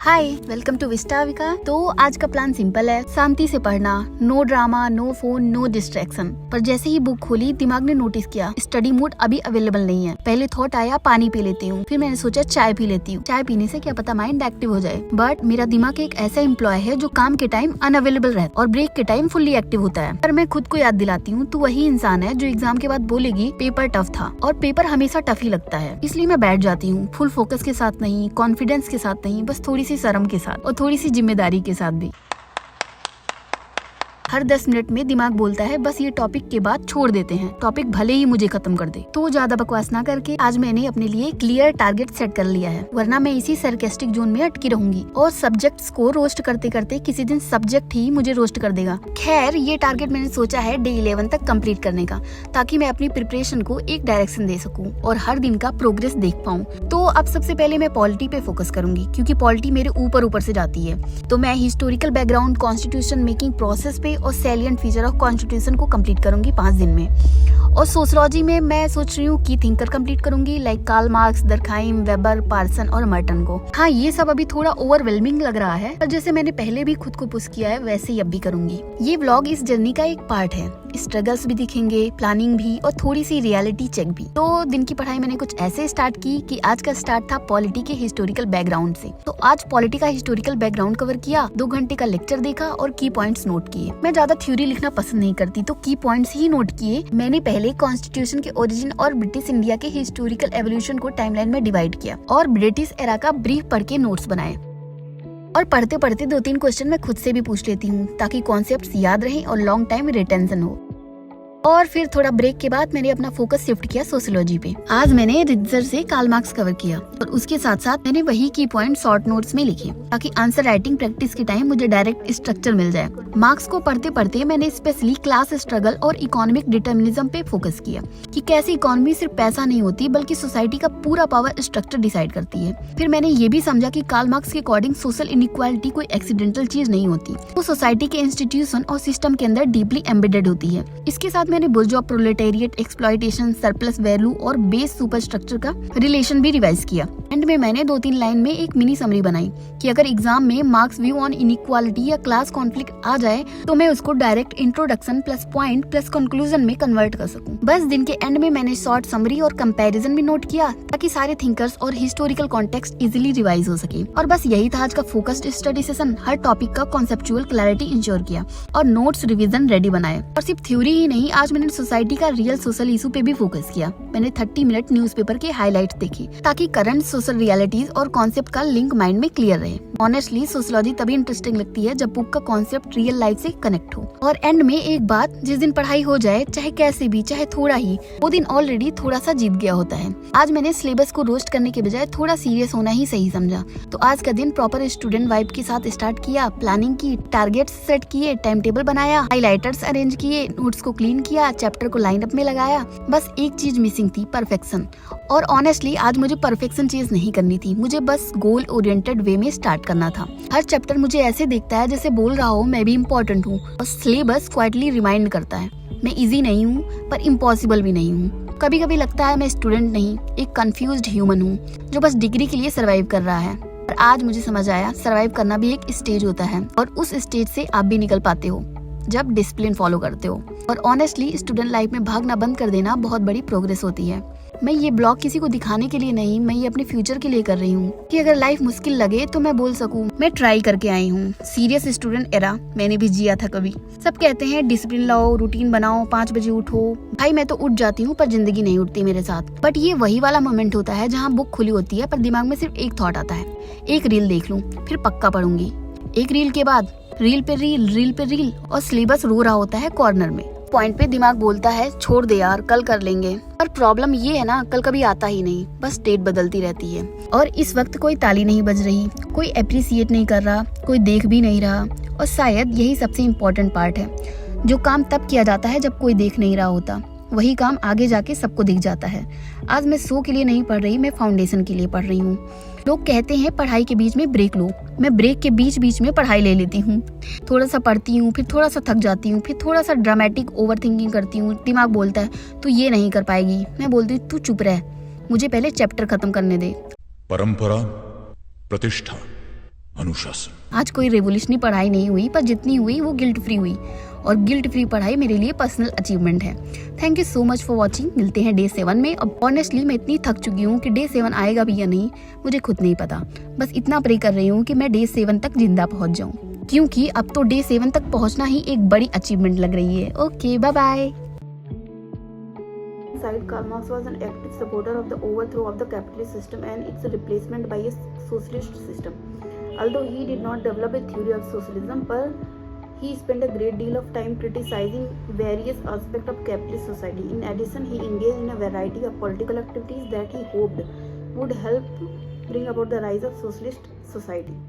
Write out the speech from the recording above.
Hi, welcome to विस्टाविका। तो आज का प्लान सिंपल है, शांति से पढ़ना, no drama, no phone, no distraction. पर जैसे ही बुक खोली दिमाग ने नोटिस किया स्टडी मोड अभी अवेलेबल नहीं है। पहले थॉट आया पानी पी लेती हूँ, फिर मैंने सोचा चाय पी लेती हूँ, चाय पीने से क्या पता माइंड एक्टिव हो जाए। बट मेरा दिमाग एक ऐसा एम्प्लॉय है जो काम के टाइम अनअवेलेबल रहता और ब्रेक के टाइम फुल्ली एक्टिव होता है। पर मैं खुद को याद दिलाती हूँ तो वही इंसान है जो एग्जाम के बाद बोलेगी पेपर टफ था, और पेपर हमेशा टफ ही लगता है। इसलिए मैं बैठ जाती हूँ, फुल फोकस के साथ नहीं, कॉन्फिडेंस के साथ नहीं, बस थोड़ी सी शर्म के साथ और थोड़ी सी जिम्मेदारी के साथ भी। हर 10 मिनट में दिमाग बोलता है बस ये टॉपिक के बाद छोड़ देते हैं, टॉपिक भले ही मुझे खत्म कर दे। तो ज्यादा बकवास ना करके आज मैंने अपने लिए क्लियर टारगेट सेट कर लिया है, वरना मैं इसी सरकास्टिक जोन में अटकी रहूंगी और सब्जेक्ट्स को रोस्ट करते करते किसी दिन सब्जेक्ट ही मुझे रोस्ट कर देगा। खैर, ये टारगेट मैंने सोचा है डे 11 तक कंप्लीट करने का, ताकि मैं अपनी प्रिपरेशन को एक डायरेक्शन दे सकूं और हर दिन का प्रोग्रेस देख पाऊं। तो अब सबसे पहले मैं पॉलिटी पे फोकस करूंगी, क्योंकि पॉलिटी मेरे ऊपर से जाती है। तो मैं historical background, constitution making process पे और सैलिएंट फीचर ऑफ कॉन्स्टिट्यूशन को कंप्लीट करूंगी 5 दिन में। और सोशियोलॉजी में मैं सोच रही हूँ की थिंकर कंप्लीट करूंगी, like Karl Marx, Durkheim, Weber, Parson और मर्टन को। हाँ, ये सब अभी थोड़ा ओवरवेलमिंग लग रहा है, पर जैसे मैंने पहले भी खुद को पुश किया है वैसे ही अब भी करूंगी। ये व्लॉग इस जर्नी का एक पार्ट है, स्ट्रगल्स भी दिखेंगे, प्लानिंग भी और थोड़ी सी रियलिटी चेक भी। तो दिन की पढ़ाई मैंने कुछ ऐसे स्टार्ट की कि आज का स्टार्ट था पॉलिटी के हिस्टोरिकल बैकग्राउंड से। तो आज पॉलिटी का हिस्टोरिकल बैकग्राउंड कवर किया, 2 घंटे का लेक्चर देखा और की पॉइंट्स नोट किए। मैं ज्यादा थ्योरी लिखना पसंद नहीं करती, तो की पॉइंट्स ही नोट किए। मैंने पहले कॉन्स्टिट्यूशन के ओरिजिन और ब्रिटिश इंडिया के हिस्टोरिकल एवोल्यूशन को टाइमलाइन में डिवाइड किया और ब्रिटिश एरा का ब्रीफ पढ़ के नोट्स बनाए। और पढ़ते पढ़ते 2-3 क्वेश्चन मैं खुद से भी पूछ लेती हूँ, ताकि कॉन्सेप्ट्स याद रहें और लॉन्ग टाइम रिटेंशन हो। और फिर थोड़ा ब्रेक के बाद मैंने अपना फोकस शिफ्ट किया सोशियोलॉजी पे। आज मैंने रिट्जर से कार्ल मार्क्स कवर किया और उसके साथ साथ मैंने वही की पॉइंट शॉर्ट नोट्स में लिखे, ताकि आंसर राइटिंग प्रैक्टिस के टाइम मुझे डायरेक्ट स्ट्रक्चर मिल जाए। मार्क्स को पढ़ते पढ़ते मैंने स्पेशली क्लास स्ट्रगल और इकोनॉमिक डिटर्मिनिज्म पे फोकस किया, कि कैसे इकोनॉमी सिर्फ पैसा नहीं होती बल्कि सोसाइटी का पूरा पावर स्ट्रक्चर डिसाइड करती है। फिर मैंने ये भी समझा कि कार्ल मार्क्स के अकॉर्डिंग सोशल इनइक्वालिटी कोई एक्सीडेंटल चीज नहीं होती, वो सोसाइटी के इंस्टीट्यूशन और सिस्टम के अंदर डीपली एम्बेडेड होती है। इसके साथ मैंने बुर्जुआ प्रोलेटेरिएट, एक्सप्लॉयटेशन, सरप्लस वैल्यू और बेस सुपरस्ट्रक्चर का रिलेशन भी रिवाइज किया। एंड में मैंने 2-3 लाइन में एक मिनी समरी बनाई कि अगर एग्जाम में मार्क्स व्यू ऑन इनइक्वालिटी या क्लास कॉन्फ्लिक्ट आ जाए तो मैं उसको direct introduction plus point plus conclusion में कन्वर्ट कर सकूं। बस दिन के एंड में मैंने शॉर्ट समरी और कंपैरिजन भी नोट किया, ताकि सारे थिंकर्स और हिस्टोरिकल कॉन्टेक्स्ट इजीली रिवाइज हो सके। और बस यही था आज का फोकस्ड स्टडी सेशन। हर टॉपिक का कॉन्सेप्चुअल क्लैरिटी इंश्योर किया और नोट्स रिवीजन रेडी बनाए। और सिर्फ थ्योरी ही नहीं, आज मैंने सोसाइटी का रियल सोशल इशू पे भी फोकस किया। मैंने 30 मिनट न्यूज़पेपर के हाइलाइट्स देखे, ताकि करंट सोशल रियलिटीज और कॉन्सेप्ट का लिंक माइंड में क्लियर रहे। ऑनेस्टली सोशियोलॉजी तभी इंटरेस्टिंग लगती है जब बुक का कॉन्सेप्ट रियल लाइफ से कनेक्ट हो। और एंड में एक बात, जिस दिन पढ़ाई हो जाए, चाहे कैसे भी, चाहे थोड़ा ही, वो दिन ऑलरेडी थोड़ा सा जीत गया होता है। आज मैंने सिलेबस को रोस्ट करने के बजाय थोड़ा सीरियस होना ही सही समझा। तो आज का दिन प्रॉपर स्टूडेंट वाइब के साथ स्टार्ट किया, प्लानिंग की, टारगेट्स सेट किए, टाइम टेबल बनाया, हाइलाइटर्स अरेंज किए, नोट्स को क्लीन किया, चैप्टर को लाइन अप में लगाया। बस एक चीज मिसिंग थी, परफेक्शन। और ऑनेस्टली आज मुझे परफेक्शन चीज नहीं करनी थी, मुझे बस गोल ओरिएंटेड वे में स्टार्ट करना था। हर चैप्टर मुझे ऐसे देखता है जैसे बोल रहा हो मैं भी इम्पोर्टेंट हूँ, और सिलेबस क्वाइटली रिमाइंड करता है मैं इजी नहीं हूँ पर इम्पॉसिबल भी नहीं हूँ। कभी कभी लगता है मैं स्टूडेंट नहीं, एक कंफ्यूज्ड ह्यूमन हूँ जो बस डिग्री के लिए सर्वाइव कर रहा है। पर आज मुझे समझ आया सर्वाइव करना भी एक स्टेज होता है, और उस स्टेज से आप भी निकल पाते हो जब डिसिप्लिन फॉलो करते हो। और ऑनेस्टली स्टूडेंट लाइफ में भागना बंद कर देना बहुत बड़ी प्रोग्रेस होती है। मैं ये ब्लॉग किसी को दिखाने के लिए नहीं, मैं ये अपने फ्यूचर के लिए कर रही हूँ, कि अगर लाइफ मुश्किल लगे तो मैं बोल सकूँ मैं ट्राई करके आई हूँ। सीरियस स्टूडेंट एरा मैंने भी जिया था कभी। सब कहते हैं डिसिप्लिन लाओ, रूटीन बनाओ, 5 बजे उठो। भाई मैं तो उठ जाती हूँ पर जिंदगी नहीं उठती मेरे साथ। बट ये वही वाला मोमेंट होता है जहाँ बुक खुली होती है पर दिमाग में सिर्फ एक थॉट आता है, एक रील देख लूँ फिर पक्का पढ़ूंगी। एक रील के बाद रील पे रील, रील पे रील, और सिलेबस रो रहा होता है कॉर्नर में। पॉइंट पे दिमाग बोलता है छोड़ दे यार, कल कर लेंगे। पर प्रॉब्लम ये है ना, कल कभी आता ही नहीं, बस डेट बदलती रहती है। और इस वक्त कोई ताली नहीं बज रही, कोई अप्रिसिएट नहीं कर रहा, कोई देख भी नहीं रहा। और शायद यही सबसे इम्पोर्टेंट पार्ट है, जो काम तब किया जाता है जब कोई देख नहीं रहा होता, वही काम आगे जाके सबको दिख जाता है। आज मैं शो के लिए नहीं पढ़ रही, मैं फाउंडेशन के लिए पढ़ रही हूँ। लोग कहते हैं पढ़ाई के बीच में ब्रेक लो, मैं ब्रेक के बीच बीच में पढ़ाई ले लेती हूँ। थोड़ा सा पढ़ती हूँ, फिर थोड़ा सा थक जाती हूँ, फिर थोड़ा सा ड्रामेटिक ओवर थिंकिंग करती हूँ। दिमाग बोलता है तू ये नहीं कर पाएगी, मैं बोलती हूँ तू चुप रह, मुझे पहले चैप्टर खत्म करने दे। परंपरा, प्रतिष्ठा, अनुशासन। आज कोई रेवोल्यूशनरी पढ़ाई नहीं हुई, पर जितनी हुई वो गिल्ट फ्री हुई, और गिल्ट फ्री पढ़ाई मेरे लिए पर्सनल अचीवमेंट है। Thank you so much for watching. मिलते हैं डे 7 में। अब ऑनेस्टली मैं इतनी थक चुकी हूँ कि डे 7 आएगा भी या नहीं मुझे खुद नहीं पता। बस इतना प्रे कर रही हूँ कि मैं डे 7 तक जिंदा पहुँच जाऊँ, क्योंकि अब तो डे 7 तक पहुँचना ही एक बड़ी अचीवमेंट लग रही है। Okay, bye bye. Karl Marx was an active supporter of the overthrow of the capitalist system and its replacement by a socialist system. Although he did not develop a theory of socialism, he spent a great deal of time criticizing various aspects of capitalist society. In addition, he engaged in a variety of political activities that he hoped would help bring about the rise of socialist society.